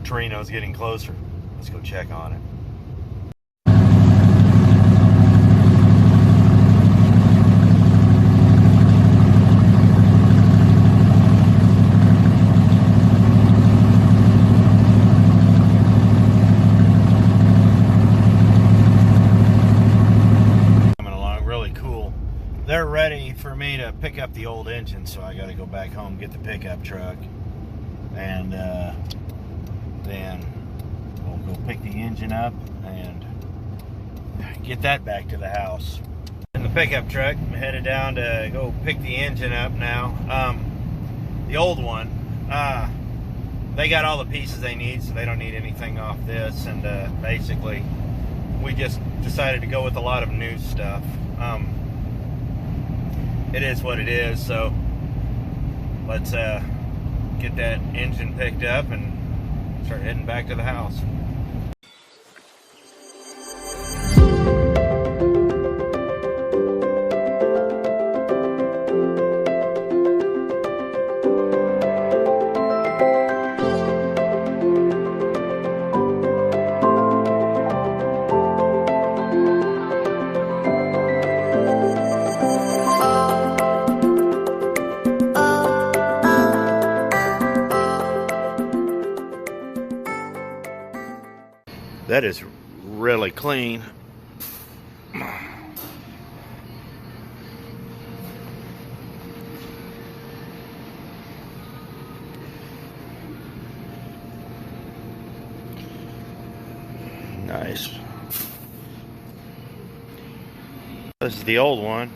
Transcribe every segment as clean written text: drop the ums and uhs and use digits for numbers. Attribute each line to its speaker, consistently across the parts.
Speaker 1: Torino's getting closer. Let's go check on it. They're ready for me to pick up the old engine, so I got to go back home, get the pickup truck, and then we'll go pick the engine up and get that back to the house. In the pickup truck, I'm headed down to go pick the engine up now. The old one, they got all the pieces they need, so they don't need anything off this, and basically we just decided to go with a lot of new stuff. It is what it is, so let's get that engine picked up and start heading back to the house. That is really clean. Nice. This is the old one.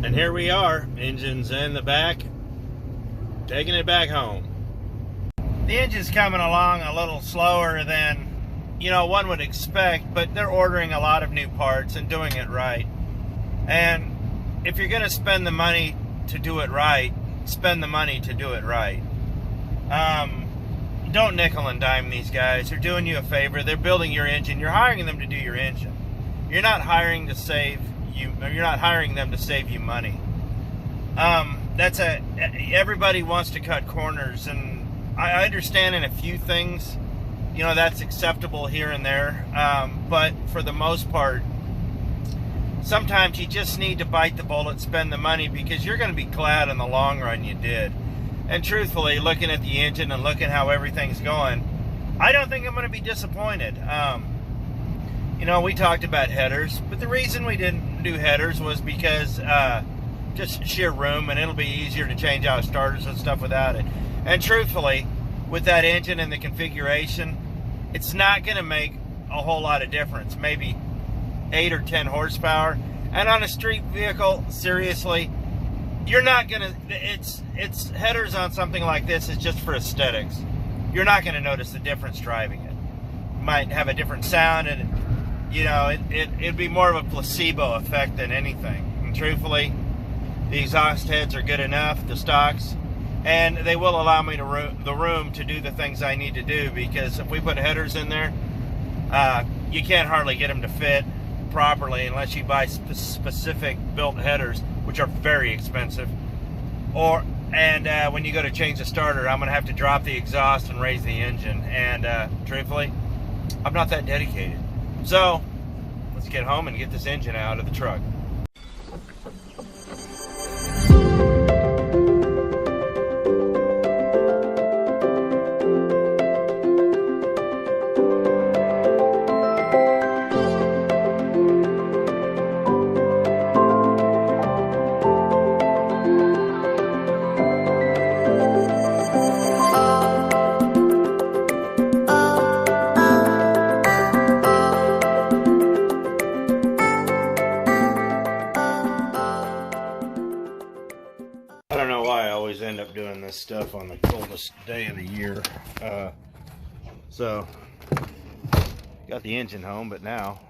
Speaker 1: And here we are, engine's in the back, taking it back home. The engine's coming along a little slower than, one would expect, but they're ordering a lot of new parts and doing it right. And if you're going to spend the money to do it right, spend the money to do it right. Don't nickel and dime these guys. They're doing you a favor. They're building your engine. You're hiring them to do your engine. You're not hiring to save you, or you're not hiring them to save you money. Everybody wants to cut corners, and I understand in a few things, that's acceptable here and there, but for the most part, sometimes you just need to bite the bullet, spend the money, because you're going to be glad in the long run you did. And truthfully, looking at the engine and looking how everything's going, I don't think I'm going to be disappointed. We talked about headers, but the reason we didn't do headers was because just sheer room, and it'll be easier to change out starters and stuff without it. And truthfully, with that engine and the configuration, it's not going to make a whole lot of difference. Maybe 8 or 10 horsepower. And on a street vehicle, seriously, you're not going to... It's headers on something like this is just for aesthetics. You're not going to notice the difference driving it. You might have a different sound, and it'd be more of a placebo effect than anything. And truthfully, the exhaust heads are good enough, the stocks, and they will allow me the room to do the things I need to do, because if we put headers in there, you can't hardly get them to fit properly unless you buy specific built headers, which are very expensive. And when you go to change the starter, I'm going to have to drop the exhaust and raise the engine, and truthfully, I'm not that dedicated. So, let's get home and get this engine out of the truck. why I always end up doing this stuff on the coldest day of the year. So, got the engine home, but now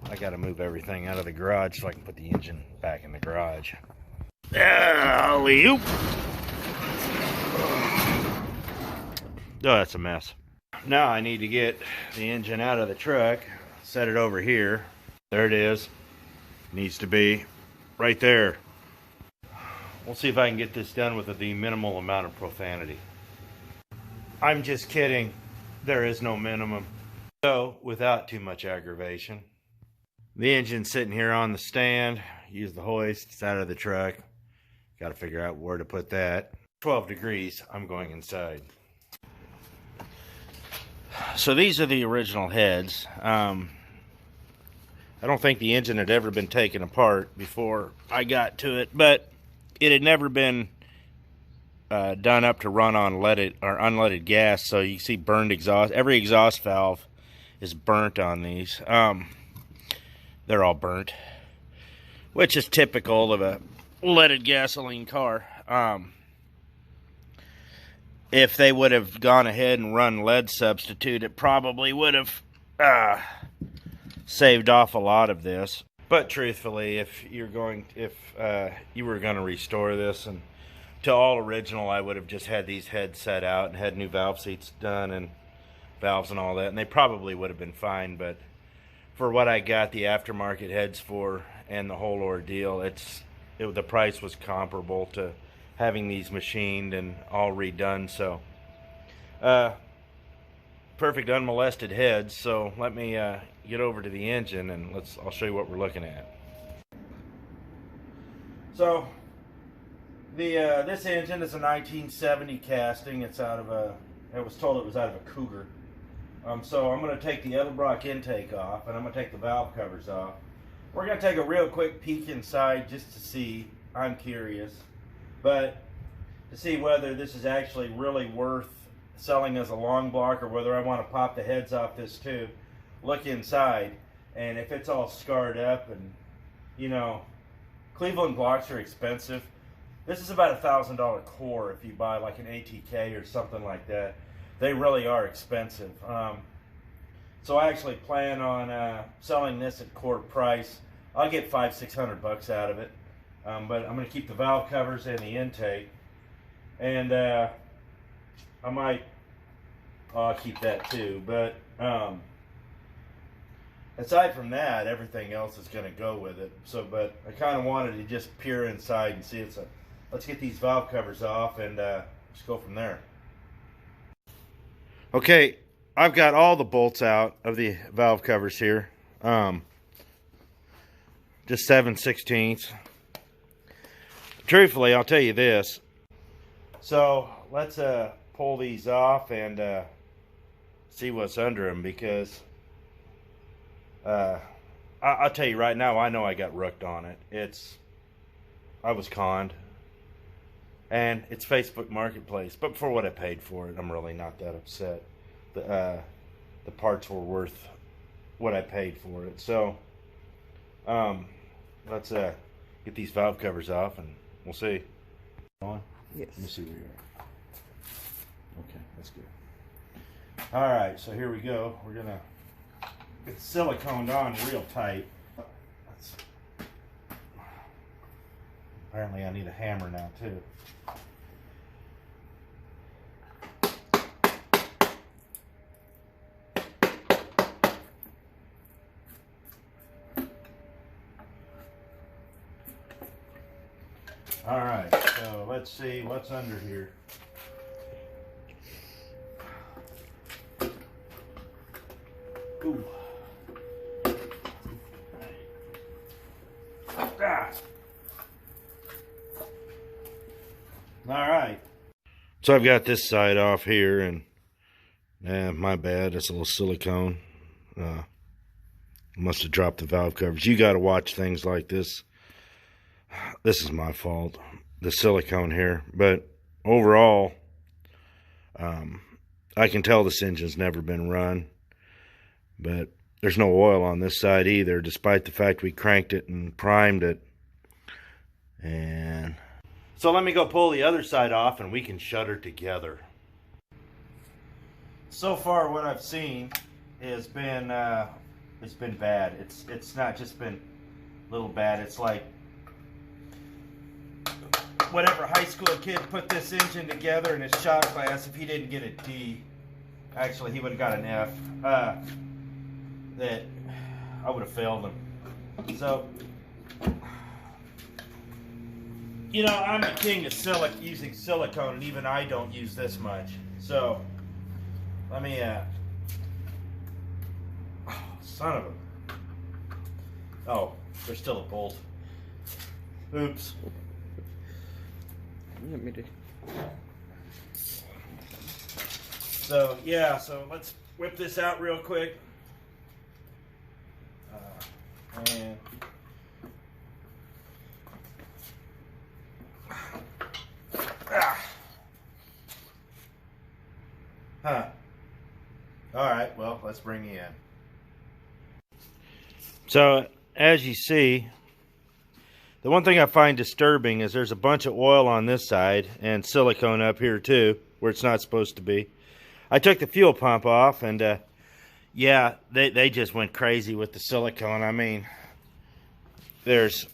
Speaker 1: I got to move everything out of the garage so I can put the engine back in the garage. Alley-oop! Oh, that's a mess. Now I need to get the engine out of the truck, set it over here. There it is. Needs to be right there. We'll see if I can get this done with the minimal amount of profanity. I'm just kidding. There is no minimum. So, without too much aggravation, the engine's sitting here on the stand. Use the hoist. It's out of the truck. Got to figure out where to put that. 12 degrees. I'm going inside. So these are the original heads. I don't think the engine had ever been taken apart before I got to it, but it had never been done up to run on leaded or unleaded gas. So you see burned exhaust. Every exhaust valve is burnt on these. They're all burnt, which is typical of a leaded gasoline car. If they would have gone ahead and run lead substitute, it probably would have saved off a lot of this. But truthfully, if you were going to restore this and to all original, I would have just had these heads set out and had new valve seats done and valves and all that, and they probably would have been fine. But for what I got the aftermarket heads for and the whole ordeal, the price was comparable to having these machined and all redone. So perfect unmolested heads. So let me get over to the engine and I'll show you what we're looking at. So this engine is a 1970 casting. It's out of I was told it was out of a Cougar. So I'm going to take the Edelbrock intake off, and I'm going to take the valve covers off. We're going to take a real quick peek inside just to see. I'm curious, but to see whether this is actually really worth selling as a long block, or whether I want to pop the heads off this too, look inside, and if it's all scarred up, and you know, Cleveland blocks are expensive. This is about $1,000 core if you buy like an ATK or something like that. They really are expensive. So I actually plan on selling this at core price. I'll get $500-600 out of it. But I'm going to keep the valve covers and the intake. And I'll keep that too. But aside from that, everything else is going to go with it. So, but I kind of wanted to just peer inside and see. Let's get these valve covers off and just go from there. Okay, I've got all the bolts out of the valve covers here. Just 7/16. Truthfully, I'll tell you this. So let's pull these off and see what's under them, because I'll tell you right now, I know I got rooked on it. I was conned. And it's Facebook Marketplace, but for what I paid for it, I'm really not that upset. The parts were worth what I paid for it. So let's get these valve covers off and we'll see. On?
Speaker 2: Yes.
Speaker 1: Let me see where you are. Okay, that's good. All right, so here we go. We're gonna get siliconed on real tight. Apparently I need a hammer now too. All right, so let's see what's under here. Ooh. Ah. All right. So I've got this side off here, and my bad, it's a little silicone. Must have dropped the valve covers. You got to watch things like this. This is my fault, the silicone here. But overall, I can tell this engine's never been run. But there's no oil on this side either, despite the fact we cranked it and primed it. And So let me go pull the other side off and we can shudder together. So far what I've seen has been it's been bad. It's not just been a little bad. It's like whatever high school kid put this engine together in his shop class, if he didn't get a D, actually he would have got an F, that I would have failed him. So, you know, I'm the king of using silicone, and even I don't use this much. So, let me, oh, son of a, oh, there's still a bolt. Oops.
Speaker 2: Let me do.
Speaker 1: So, yeah, so let's whip this out real quick. And all right, well, let's bring you in. So, as you see, the one thing I find disturbing is there's a bunch of oil on this side and silicone up here too, where it's not supposed to be. I took the fuel pump off, and yeah, they just went crazy with the silicone. I mean, there's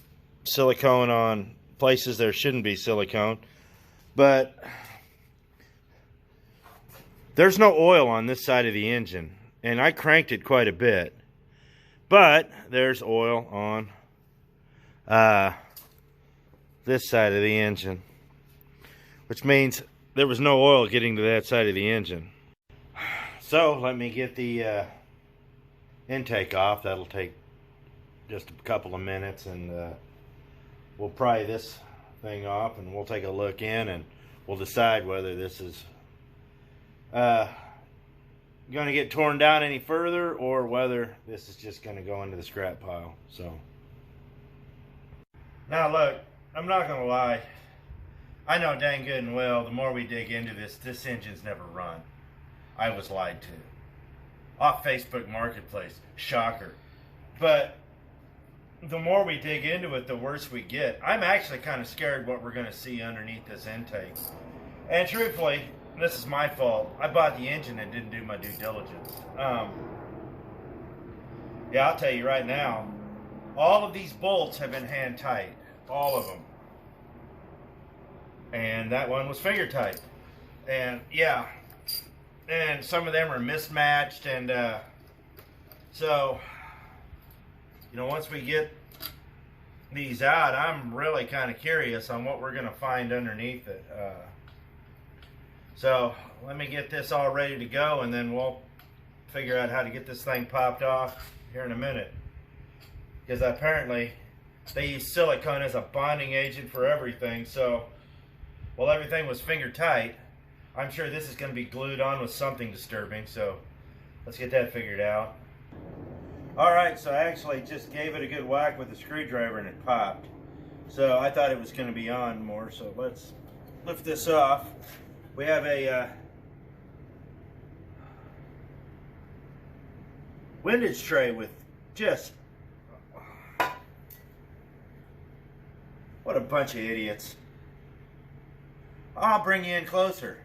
Speaker 1: silicone on places there shouldn't be silicone, but there's no oil on this side of the engine, and I cranked it quite a bit, but there's oil on this side of the engine, which means there was no oil getting to that side of the engine. So let me get the intake off. That'll take just a couple of minutes, and we'll pry this thing off and we'll take a look in, and we'll decide whether this is going to get torn down any further or whether this is just going to go into the scrap pile. So now look, I'm not going to lie, I know dang good and well the more we dig into this engine's never run. I was lied to. Off Facebook Marketplace. Shocker. But the more we dig into it, the worse we get. I'm actually kind of scared what we're going to see underneath this intake. And truthfully, this is my fault. I bought the engine and didn't do my due diligence. Yeah, I'll tell you right now, all of these bolts have been hand tight. All of them. And that one was finger tight. And yeah, and some of them are mismatched, and so, you know, once we get these out, I'm really kind of curious on what we're going to find underneath it. So let me get this all ready to go, and then we'll figure out how to get this thing popped off here in a minute, because apparently they use silicone as a bonding agent for everything. So while everything was finger tight, I'm sure this is going to be glued on with something disturbing, so let's get that figured out. Alright, so I actually just gave it a good whack with a screwdriver and it popped. So I thought it was going to be on more, so let's lift this off. We have a windage tray with just... what a bunch of idiots. I'll bring you in closer.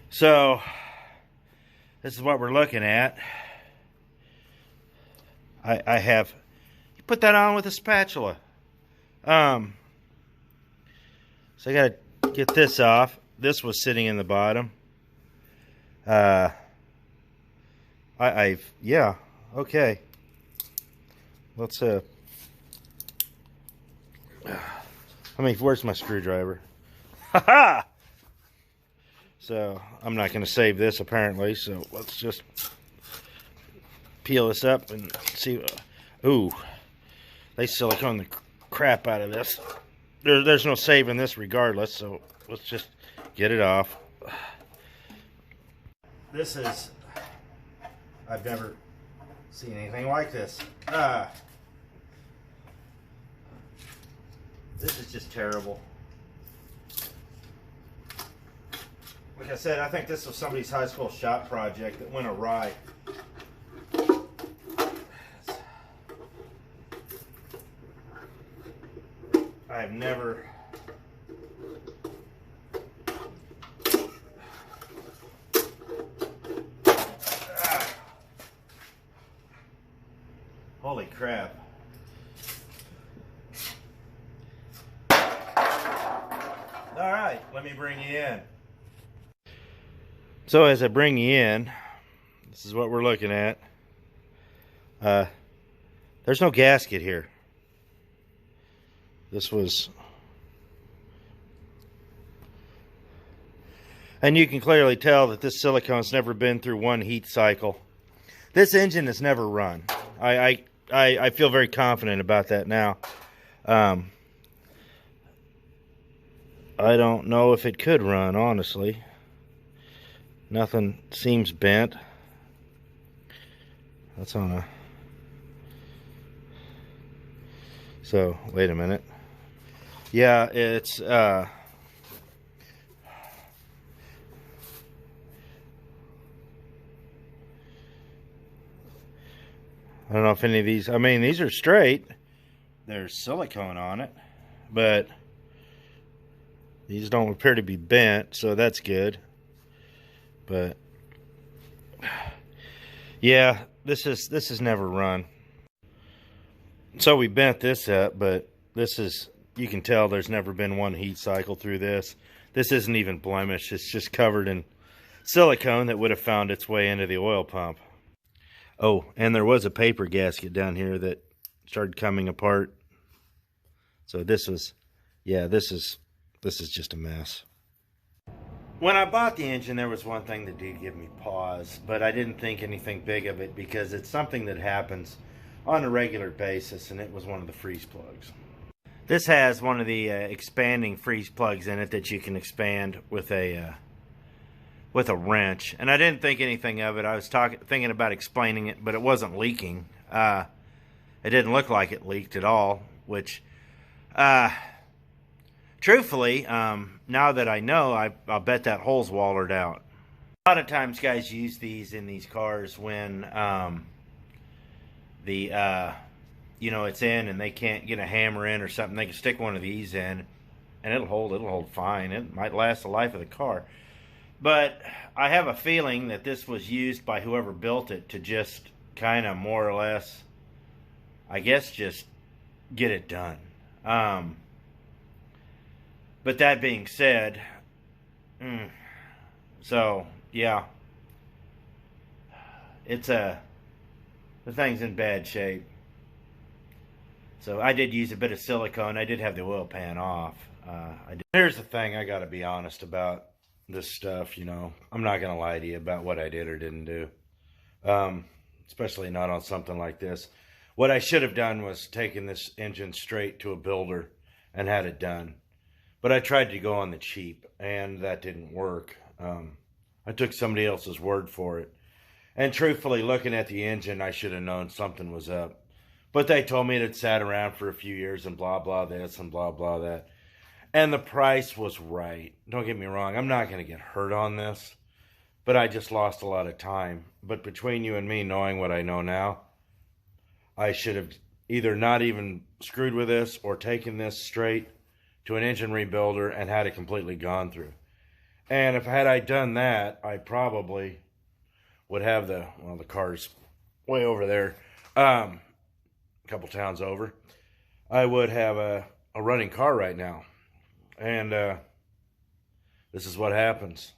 Speaker 1: So, this is what we're looking at. I have, you put that on with a spatula. So I gotta get this off. This was sitting in the bottom. Yeah, okay. Let's, where's my screwdriver? Ha-ha! So, I'm not going to save this apparently, so let's just peel this up and see. Ooh, they silicone the crap out of this. There's no saving this regardless, so let's just get it off. This is, I've never seen anything like this. This is just terrible. Like I said, I think this was somebody's high school shop project that went awry. I've never All right, let me bring you in. So as I bring you in, this is what we're looking at. There's no gasket here. This was... And you can clearly tell that this silicone's never been through one heat cycle. This engine has never run. I feel very confident about that now. I don't know if it could run, honestly. Nothing seems bent. That's on a... So, wait a minute. Yeah, it's... I don't know if any of these... I mean, these are straight. There's silicone on it. But... these don't appear to be bent, so that's good. But... yeah, this is never run. So we bent this up, but this is... you can tell there's never been one heat cycle through this. This isn't even blemished. It's just covered in silicone that would have found its way into the oil pump. Oh, and there was a paper gasket down here that started coming apart. So this was... yeah, this is just a mess. When I bought the engine, there was one thing that did give me pause, but I didn't think anything big of it because it's something that happens on a regular basis, and it was one of the freeze plugs. This has one of the expanding freeze plugs in it that you can expand with a wrench, and I didn't think anything of it. I was thinking about explaining it, but it wasn't leaking. It didn't look like it leaked at all, which... truthfully, now that I know, I'll bet that hole's wallered out. A lot of times guys use these in these cars when you know, it's in and they can't get a hammer in or something. They can stick one of these in and it'll hold fine. It might last the life of the car. But I have a feeling that this was used by whoever built it to just kind of more or less, I guess, just get it done. But that being said, so yeah, the thing's in bad shape. So I did use a bit of silicone. I did have the oil pan off. Here's the thing, I gotta be honest about this stuff, you know. I'm not gonna lie to you about what I did or didn't do. Especially not on something like this. What I should have done was taken this engine straight to a builder and had it done. But I tried to go on the cheap, and that didn't work. I took somebody else's word for it. And truthfully, looking at the engine, I should have known something was up. But they told me it had sat around for a few years and blah, blah, this and blah, blah, that. And the price was right. Don't get me wrong, I'm not going to get hurt on this. But I just lost a lot of time. But between you and me, knowing what I know now, I should have either not even screwed with this or taken this straight to an engine rebuilder and had it completely gone through. And if had I done that, I probably would have the car's way over there, a couple towns over. I would have a running car right now. And this is what happens.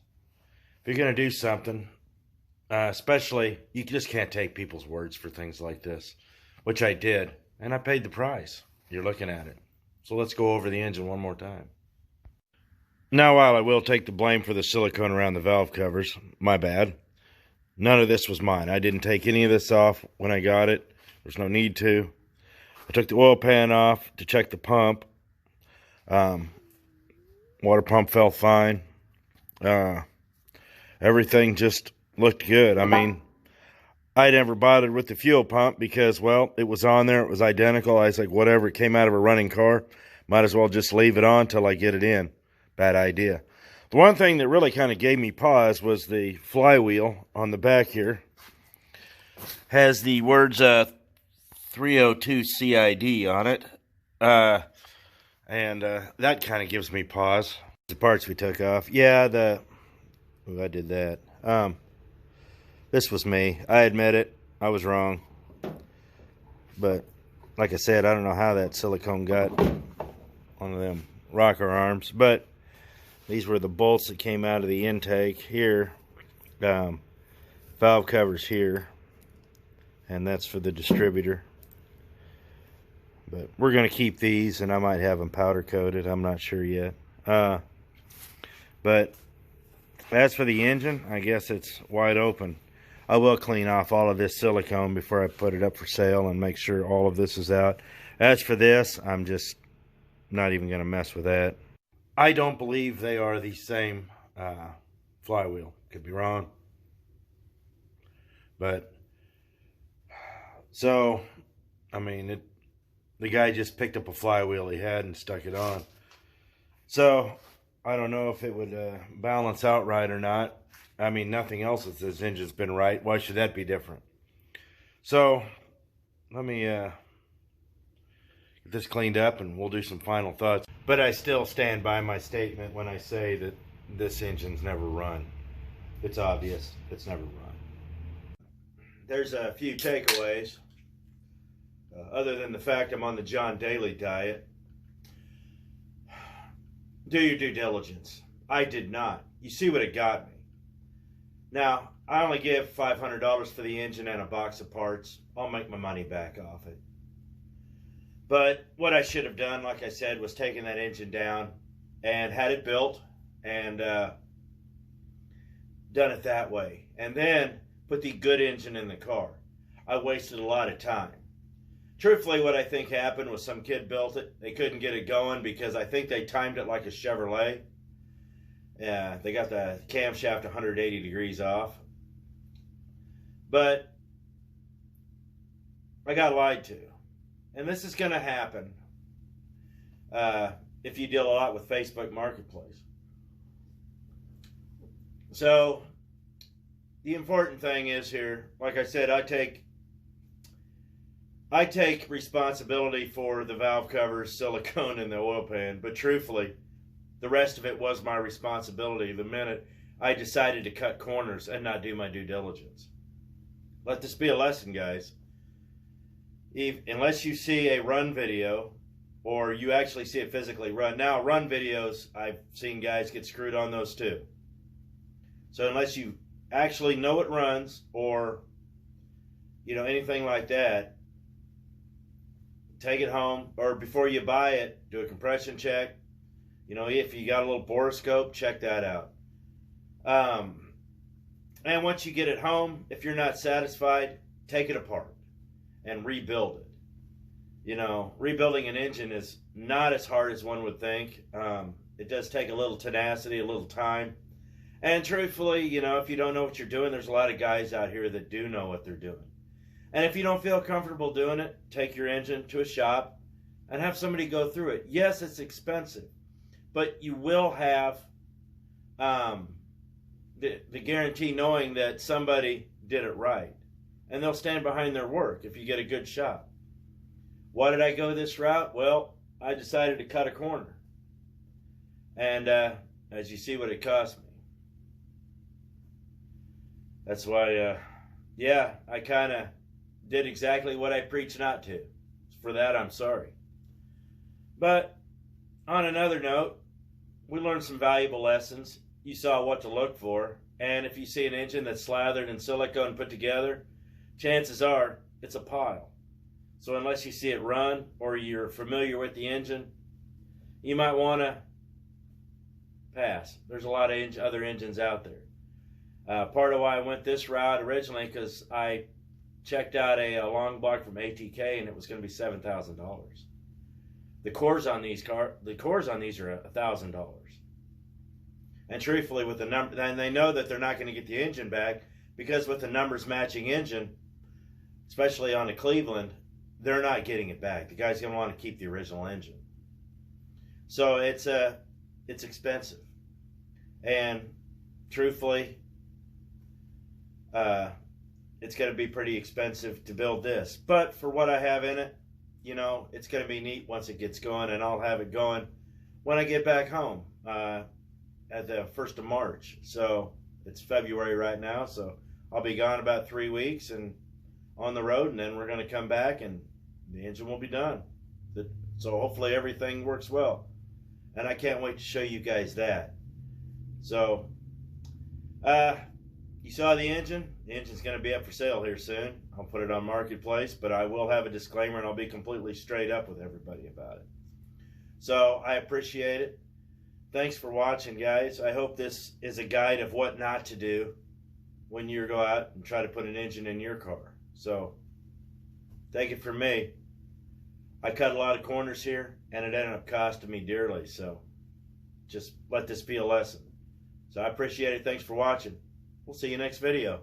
Speaker 1: If you're going to do something, especially, you just can't take people's words for things like this, which I did. And I paid the price. You're looking at it. So let's go over the engine one more time. Now, while I will take the blame for the silicone around the valve covers, my bad. None of this was mine. I didn't take any of this off when I got it. There's no need to. I took the oil pan off to check the pump. Water pump felt fine. Everything just looked good. I mean, I never bothered with the fuel pump because, well, it was on there. It was identical. I was like, whatever. It came out of a running car. Might as well just leave it on till I get it in. Bad idea. The one thing that really kind of gave me pause was the flywheel on the back here. Has the words 302 CID on it. And that kind of gives me pause. The parts we took off. Yeah, I did that. This was me. I admit it. I was wrong. But, like I said, I don't know how that silicone got one of them rocker arms. But These were the bolts that came out of the intake here. Valve covers here, and that's for the distributor. But we're going to keep these, and I might have them powder coated. I'm not sure yet. But as for the engine, I guess it's wide open. I will clean off all of this silicone before I put it up for sale and make sure all of this is out. As for this, I'm just not even going to mess with that. I don't believe they are the same flywheel. Could be wrong. But, so, I mean, the guy just picked up a flywheel he had and stuck it on. So, I don't know if it would balance out right or not. I mean, nothing else with this engine's been right. Why should that be different? So, let me get this cleaned up and we'll do some final thoughts. But I still stand by my statement when I say that this engine's never run. It's obvious it's never run. There's a few takeaways. Other than the fact I'm on the John Daly diet. Do your due diligence. I did not. You see what it got me. Now, I only give $500 for the engine and a box of parts. I'll make my money back off it. But what I should have done, like I said, was taken that engine down and had it built and done it that way. And then put the good engine in the car. I wasted a lot of time. Truthfully, what I think happened was some kid built it. They couldn't get it going because I think they timed it like a Chevrolet. Yeah, they got the camshaft 180 degrees off. But I got lied to. And this is going to happen if you deal a lot with Facebook Marketplace. So, the important thing is here, like I said, I take responsibility for the valve covers, silicone, and the oil pan, but truthfully, the rest of it was my responsibility the minute I decided to cut corners and not do my due diligence. Let this be a lesson, guys. Unless you see a run video, or you actually see it physically run. Now, run videos, I've seen guys get screwed on those too. So unless you actually know it runs, or anything like that, take it home, or before you buy it, do a compression check. If you got a little borescope, check that out. And once you get it home, if you're not satisfied, take it apart and rebuild it. Rebuilding an engine is not as hard as one would think. It does take a little tenacity, a little time. And truthfully, if you don't know what you're doing, there's a lot of guys out here that do know what they're doing. And if you don't feel comfortable doing it, take your engine to a shop and have somebody go through it. Yes, it's expensive, but you will have the guarantee knowing that somebody did it right. And they'll stand behind their work if you get a good shop. Why did I go this route? Well, I decided to cut a corner. And as you see what it cost me. That's why, I kind of did exactly what I preached not to. For that, I'm sorry. But on another note, we learned some valuable lessons. You saw what to look for. And if you see an engine that's slathered in silicone and put together, chances are it's a pile. So unless you see it run or you're familiar with the engine, you might want to pass. There's a lot of other engines out there. Part of why I went this route originally, because I checked out a long block from ATK and it was going to be $7,000. The cores on these are $1,000. And truthfully, with the number, and they know that they're not going to get the engine back, because with the numbers matching engine, especially on the Cleveland, they're not getting it back. The guy's going to want to keep the original engine. So it's expensive. And truthfully, it's going to be pretty expensive to build this. But for what I have in it, it's going to be neat once it gets going, and I'll have it going when I get back home at the 1st of March. So it's February right now, so I'll be gone about 3 weeks and on the road, and then we're going to come back and the engine will be done. So hopefully everything works well. And I can't wait to show you guys that. So, you saw the engine. The engine's going to be up for sale here soon. I'll put it on Marketplace, but I will have a disclaimer and I'll be completely straight up with everybody about it. So I appreciate it. Thanks for watching, guys. I hope this is a guide of what not to do when you go out and try to put an engine in your car. So take it from me. I cut a lot of corners here and it ended up costing me dearly. So just let this be a lesson. So I appreciate it. Thanks for watching. We'll see you next video.